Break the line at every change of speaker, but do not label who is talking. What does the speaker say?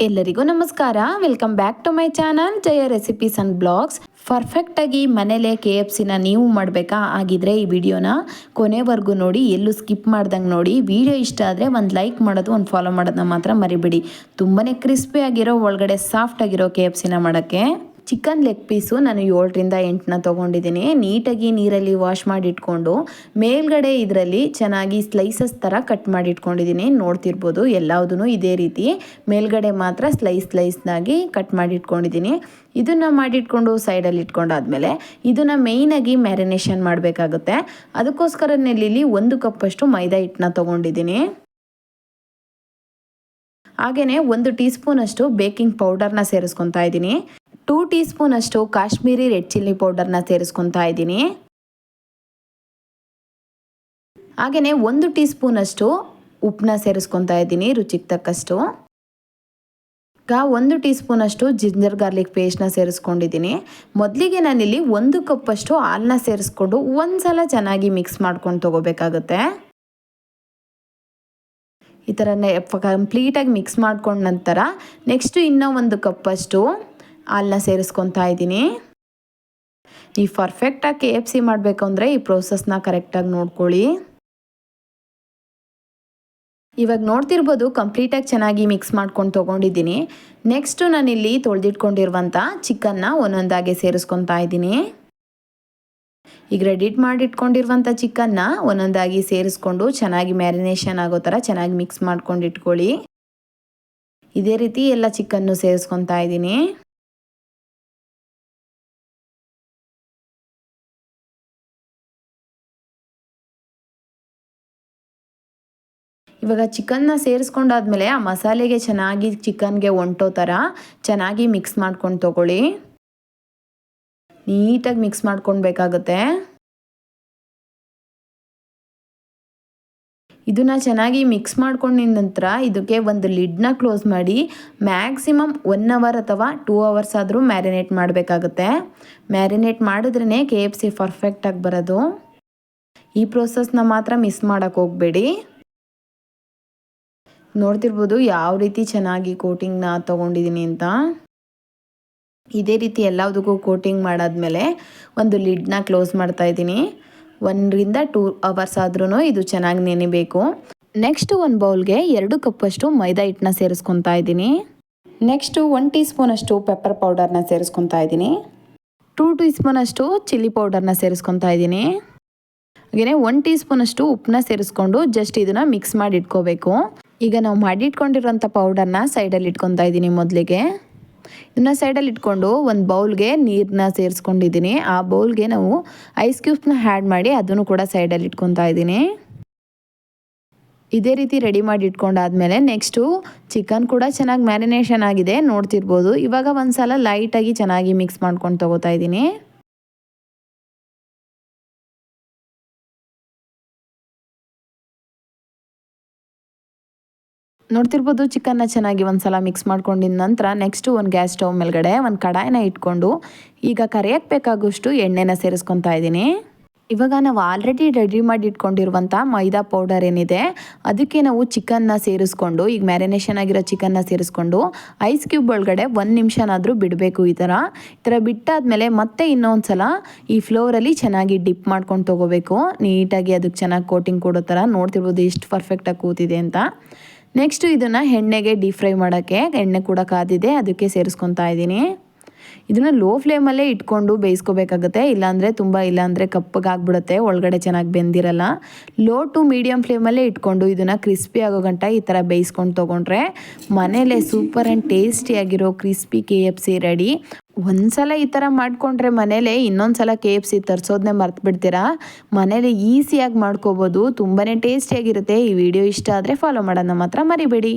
ಎಲ್ಲರಿಗೂ ನಮಸ್ಕಾರ. Welcome back to my channel Jaya recipes and blogs. ಪರ್ಫೆಕ್ಟಾಗಿ ಮನೇಲೆ KFCನ ನೀವು ಮಾಡಬೇಕಾ? ಆಗಿದ್ರೆ ಈ ವಿಡಿಯೋನ ಕೊನೆವರೆಗೂ ನೋಡಿ, ಎಲ್ಲೂ ಸ್ಕಿಪ್ ಮಾಡ್ದಂಗೆ ನೋಡಿ. ವಿಡಿಯೋ ಇಷ್ಟ ಆದರೆ ಒಂದು ಲೈಕ್ ಮಾಡೋದು, ಒಂದು ಫಾಲೋ ಮಾಡೋದನ್ನ ಮಾತ್ರ ಮರಿಬೇಡಿ. ತುಂಬಾ ಕ್ರಿಸ್ಪಿಯಾಗಿರೋ, ಒಳಗಡೆ ಸಾಫ್ಟ್ ಆಗಿರೋ KFCನ ಮಾಡೋಕ್ಕೆ. ಚಿಕನ್ ಲೆಗ್ ಪೀಸು ನಾನು 7ರಿಂದ 8ನ ತೊಗೊಂಡಿದ್ದೀನಿ. ನೀಟಾಗಿ ನೀರಲ್ಲಿ ವಾಶ್ ಮಾಡಿ ಇಟ್ಕೊಂಡು ಮೇಲ್ಗಡೆ ಇದರಲ್ಲಿ ಚೆನ್ನಾಗಿ ಸ್ಲೈಸಸ್ ಥರ ಕಟ್ ಮಾಡಿ ಇಟ್ಕೊಂಡಿದ್ದೀನಿ. ನೋಡ್ತಿರ್ಬೋದು ಎಲ್ಲದೂ ಇದೇ ರೀತಿ ಮೇಲ್ಗಡೆ ಮಾತ್ರ ಸ್ಲೈಸ್ನಾಗಿ ಕಟ್ ಮಾಡಿ ಇಟ್ಕೊಂಡಿದ್ದೀನಿ. ಇದನ್ನು ಮಾಡಿಟ್ಕೊಂಡು ಸೈಡಲ್ಲಿ ಇಟ್ಕೊಂಡಾದ್ಮೇಲೆ ಇದನ್ನು ಮೇಯ್ನಾಗಿ ಮ್ಯಾರಿನೇಷನ್ ಮಾಡಬೇಕಾಗುತ್ತೆ. ಅದಕ್ಕೋಸ್ಕರ ಇಲ್ಲಿ 1 ಕಪ್ಪಷ್ಟು ಮೈದಾ ಹಿಟ್ಟನ್ನ ತೊಗೊಂಡಿದ್ದೀನಿ. ಹಾಗೆಯೇ 1 ಟೀ ಸ್ಪೂನಷ್ಟು ಬೇಕಿಂಗ್ ಪೌಡರ್ನ ಸೇರಿಸ್ಕೊತಾ ಇದ್ದೀನಿ. 2 ಟೀ ಸ್ಪೂನಷ್ಟು ಕಾಶ್ಮೀರಿ ರೆಡ್ ಚಿಲ್ಲಿ ಪೌಡರ್ನ ಸೇರಿಸ್ಕೊತಾ ಇದ್ದೀನಿ. ಹಾಗೆಯೇ 1 ಟೀ ಸ್ಪೂನಷ್ಟು ಉಪ್ಪನ್ನ ಸೇರಿಸ್ಕೊತಾ ಇದ್ದೀನಿ ರುಚಿಗೆ ತಕ್ಕಷ್ಟು. 1 ಟೀ ಸ್ಪೂನಷ್ಟು ಜಿಂಜರ್ ಗಾರ್ಲಿಕ್ ಪೇಸ್ಟ್ನ ಸೇರಿಸ್ಕೊಂಡಿದ್ದೀನಿ. ಮೊದಲಿಗೆ ನಾನಿಲ್ಲಿ 1 ಕಪ್ಪಷ್ಟು ಹಾಲನ್ನ ಸೇರಿಸ್ಕೊಂಡು ಒಂದ್ಸಲ ಚೆನ್ನಾಗಿ ಮಿಕ್ಸ್ ಮಾಡ್ಕೊಂಡು ತಗೋಬೇಕಾಗುತ್ತೆ. ಈ ಥರ ಕಂಪ್ಲೀಟಾಗಿ ಮಿಕ್ಸ್ ಮಾಡ್ಕೊಂಡ ನಂತರ ನೆಕ್ಸ್ಟು ಇನ್ನೂ 1 ಕಪ್ಪಷ್ಟು ಹಾಲನ್ನ ಸೇರಿಸ್ಕೊತಾ ಇದ್ದೀನಿ. ಈ ಪರ್ಫೆಕ್ಟಾಗಿ KFC ಮಾಡಬೇಕು ಅಂದರೆ ಈ ಪ್ರೋಸೆಸ್ನ ಕರೆಕ್ಟಾಗಿ ನೋಡ್ಕೊಳ್ಳಿ. ಇವಾಗ ನೋಡ್ತಿರ್ಬೋದು ಕಂಪ್ಲೀಟಾಗಿ ಚೆನ್ನಾಗಿ ಮಿಕ್ಸ್ ಮಾಡ್ಕೊಂಡು ತೊಗೊಂಡಿದ್ದೀನಿ. ನೆಕ್ಸ್ಟು ನಾನಿಲ್ಲಿ ತೊಳೆದಿಟ್ಕೊಂಡಿರುವಂಥ ಚಿಕನ್ನ ಒಂದೊಂದಾಗಿ ಸೇರಿಸ್ಕೊತಾ ಇದ್ದೀನಿ. ಈಗ ರೆಡಿಟ್ ಮಾಡಿಟ್ಕೊಂಡಿರುವಂಥ ಚಿಕನ್ನ ಒಂದೊಂದಾಗಿ ಸೇರಿಸ್ಕೊಂಡು ಚೆನ್ನಾಗಿ ಮ್ಯಾರಿನೇಷನ್ ಆಗೋ ಥರ ಚೆನ್ನಾಗಿ ಮಿಕ್ಸ್ ಮಾಡ್ಕೊಂಡು ಇಟ್ಕೊಳ್ಳಿ. ಇದೇ ರೀತಿ ಎಲ್ಲ ಚಿಕನ್ನು ಸೇರಿಸ್ಕೊತಾ ಇದ್ದೀನಿ. ಇವಾಗ ಚಿಕನ್ನ ಸೇರಿಸ್ಕೊಂಡಾದ್ಮೇಲೆ ಆ ಮಸಾಲೆಗೆ ಚೆನ್ನಾಗಿ ಚಿಕನ್ಗೆ ಒಂಟೋ ಥರ ಚೆನ್ನಾಗಿ ಮಿಕ್ಸ್ ಮಾಡ್ಕೊಂಡು ತಗೊಳ್ಳಿ. ನೀಟಾಗಿ ಮಿಕ್ಸ್ ಮಾಡ್ಕೊಳ್ಬೇಕಾಗುತ್ತೆ. ಇದನ್ನು ಚೆನ್ನಾಗಿ ಮಿಕ್ಸ್ ಮಾಡ್ಕೊಂಡಿದ ನಂತರ ಇದಕ್ಕೆ ಒಂದು ಲಿಡ್ನ ಕ್ಲೋಸ್ ಮಾಡಿ ಮ್ಯಾಕ್ಸಿಮಮ್ 1 ಅವರ್ ಅಥವಾ 2 ಅವರ್ಸ್ ಆದರೂ ಮ್ಯಾರಿನೇಟ್ ಮಾಡಬೇಕಾಗುತ್ತೆ. ಮ್ಯಾರಿನೇಟ್ ಮಾಡಿದ್ರೇ KFC ಪರ್ಫೆಕ್ಟಾಗಿ ಬರೋದು. ಈ ಪ್ರೋಸೆಸ್ನ ಮಾತ್ರ ಮಿಸ್ ಮಾಡೋಕ್ಕೆ ಹೋಗಬೇಡಿ. ನೋಡ್ತಿರ್ಬೋದು ಯಾವ ರೀತಿ ಚೆನ್ನಾಗಿ ಕೋಟಿಂಗ್ನ ತೊಗೊಂಡಿದ್ದೀನಿ ಅಂತ. ಇದೇ ರೀತಿ ಎಲ್ಲದಕ್ಕೂ ಕೋಟಿಂಗ್ ಮಾಡಾದ್ಮೇಲೆ ಒಂದು ಲಿಡ್ನ ಕ್ಲೋಸ್ ಮಾಡ್ತಾ ಇದ್ದೀನಿ. 1ರಿಂದ 2 ಅವರ್ಸ್ ಆದ್ರೂ ಇದು ಚೆನ್ನಾಗಿ ನೆನೆಬೇಕು. ನೆಕ್ಸ್ಟು ಒಂದು ಬೌಲ್ಗೆ 2 ಕಪ್ಪಷ್ಟು ಮೈದಾ ಹಿಟ್ಟನ್ನ ಸೇರಿಸ್ಕೊತಾ ಇದ್ದೀನಿ. ನೆಕ್ಸ್ಟು 1 ಟೀ ಸ್ಪೂನಷ್ಟು ಪೆಪ್ಪರ್ ಪೌಡರ್ನ ಸೇರಿಸ್ಕೊತಾ ಇದ್ದೀನಿ. 2 ಟೀ ಸ್ಪೂನಷ್ಟು ಚಿಲ್ಲಿ ಪೌಡರ್ನ ಸೇರಿಸ್ಕೊತಾ ಇದ್ದೀನಿ. ಹಾಗೆಯೇ 1 ಟೀ ಸ್ಪೂನಷ್ಟು ಉಪ್ಪನ್ನ ಸೇರಿಸ್ಕೊಂಡು ಜಸ್ಟ್ ಇದನ್ನು ಮಿಕ್ಸ್ ಮಾಡಿ ಇಟ್ಕೋಬೇಕು. ಈಗ ನಾವು ಮಾಡಿಟ್ಕೊಂಡಿರೋಂಥ ಪೌಡರ್ನ ಸೈಡಲ್ಲಿ ಇಟ್ಕೊತಾ ಇದ್ದೀನಿ. ಮೊದಲಿಗೆ ಇದನ್ನು ಸೈಡಲ್ಲಿ ಇಟ್ಕೊಂಡು ಒಂದು ಬೌಲ್ಗೆ ನೀರನ್ನ ಸೇರಿಸ್ಕೊಂಡಿದ್ದೀನಿ. ಆ ಬೌಲ್ಗೆ ನಾವು ಐಸ್ ಕ್ಯೂಬ್ಸ್ನ ಆ್ಯಡ್ ಮಾಡಿ ಅದನ್ನು ಕೂಡ ಸೈಡಲ್ಲಿ ಇಟ್ಕೊತಾ ಇದ್ದೀನಿ. ಇದೇ ರೀತಿ ರೆಡಿ ಮಾಡಿ ಇಟ್ಕೊಂಡಾದ್ಮೇಲೆ ನೆಕ್ಸ್ಟು ಚಿಕನ್ ಕೂಡ ಚೆನ್ನಾಗಿ ಮ್ಯಾರಿನೇಷನ್ ಆಗಿದೆ ನೋಡ್ತಿರ್ಬೋದು. ಇವಾಗ ಒಂದು ಸಲ ಲೈಟಾಗಿ ಚೆನ್ನಾಗಿ ಮಿಕ್ಸ್ ಮಾಡ್ಕೊಂಡು ತೊಗೋತಾ ಇದ್ದೀನಿ. ನೋಡ್ತಿರ್ಬೋದು ಚಿಕನ್ನ ಚೆನ್ನಾಗಿ ಒಂದ್ಸಲ ಮಿಕ್ಸ್ ಮಾಡ್ಕೊಂಡಿದ ನಂತರ ನೆಕ್ಸ್ಟು ಒಂದು ಗ್ಯಾಸ್ ಸ್ಟವ್ ಮೇಲ್ಗಡೆ ಒಂದು ಕಡಾಯಿನ ಇಟ್ಕೊಂಡು ಈಗ ಕರಿಯಕ್ಕೆ ಬೇಕಾಗುವಷ್ಟು ಎಣ್ಣೆನ ಸೇರಿಸ್ಕೊತಾ ಇದ್ದೀನಿ. ಇವಾಗ ನಾವು ಆಲ್ರೆಡಿ ರೆಡಿ ಮಾಡಿ ಇಟ್ಕೊಂಡಿರುವಂಥ ಮೈದಾ ಪೌಡರ್ ಏನಿದೆ ಅದಕ್ಕೆ ನಾವು ಚಿಕನ್ನ ಸೇರಿಸ್ಕೊಂಡು ಈಗ ಮ್ಯಾರಿನೇಷನ್ ಆಗಿರೋ ಚಿಕನ್ನ ಸೇರಿಸ್ಕೊಂಡು ಐಸ್ ಕ್ಯೂಬ್ ಒಳಗಡೆ 1 ನಿಮಿಷನಾದರೂ ಬಿಡಬೇಕು. ಈ ಥರ ಬಿಟ್ಟಾದ್ಮೇಲೆ ಮತ್ತೆ ಇನ್ನೊಂದು ಸಲ ಈ ಫ್ಲೋರಲ್ಲಿ ಚೆನ್ನಾಗಿ ಡಿಪ್ ಮಾಡ್ಕೊಂಡು ತೊಗೋಬೇಕು. ನೀಟಾಗಿ ಅದಕ್ಕೆ ಚೆನ್ನಾಗಿ ಕೋಟಿಂಗ್ ಕೊಡೋ ಥರ. ನೋಡ್ತಿರ್ಬೋದು ಎಷ್ಟು ಪರ್ಫೆಕ್ಟಾಗಿ ಕೂತಿದೆ ಅಂತ. ನೆಕ್ಸ್ಟು ಇದನ್ನು ಎಣ್ಣೆಗೆ ಡೀಪ್ ಫ್ರೈ ಮಾಡೋಕ್ಕೆ ಎಣ್ಣೆ ಕೂಡ ಕಾದಿದೆ, ಅದಕ್ಕೆ ಸೇರಿಸ್ಕೊತಾ ಇದ್ದೀನಿ. ಇದನ್ನು ಲೋ ಫ್ಲೇಮಲ್ಲೇ ಇಟ್ಕೊಂಡು ಬೇಯಿಸ್ಕೋಬೇಕಾಗುತ್ತೆ. ಇಲ್ಲಾಂದರೆ ಕಪ್ಪಗಾಗ್ಬಿಡುತ್ತೆ, ಒಳಗಡೆ ಚೆನ್ನಾಗಿ ಬೆಂದಿರಲ್ಲ. ಲೋ ಟು ಮೀಡಿಯಮ್ ಫ್ಲೇಮಲ್ಲೇ ಇಟ್ಕೊಂಡು ಇದನ್ನು ಕ್ರಿಸ್ಪಿ ಆಗೋ ಗಂಟ ಈ ಥರ ಬೇಯಿಸ್ಕೊಂಡು ತೊಗೊಂಡ್ರೆ ಮನೇಲೆ ಸೂಪರ್ ಆ್ಯಂಡ್ ಟೇಸ್ಟಿಯಾಗಿರೋ ಕ್ರಿಸ್ಪಿ KFC ರೆಡಿ. ಒಂದ್ಸಲ ಈ ಥರ ಮಾಡಿಕೊಂಡ್ರೆ ಮನೇಲೆ ಇನ್ನೊಂದು ಸಲ KFC ತರಿಸೋದನ್ನೇ ಮರ್ತು ಬಿಡ್ತೀರಾ. ಮನೇಲಿ ಈಸಿಯಾಗಿ ಮಾಡ್ಕೋಬೋದು, ತುಂಬಾ ಟೇಸ್ಟಿಯಾಗಿರುತ್ತೆ. ಈ ವಿಡಿಯೋ ಇಷ್ಟ ಆದರೆ ಫಾಲೋ ಮಾಡೋದನ್ನ ಮಾತ್ರ ಮರಿಬೇಡಿ.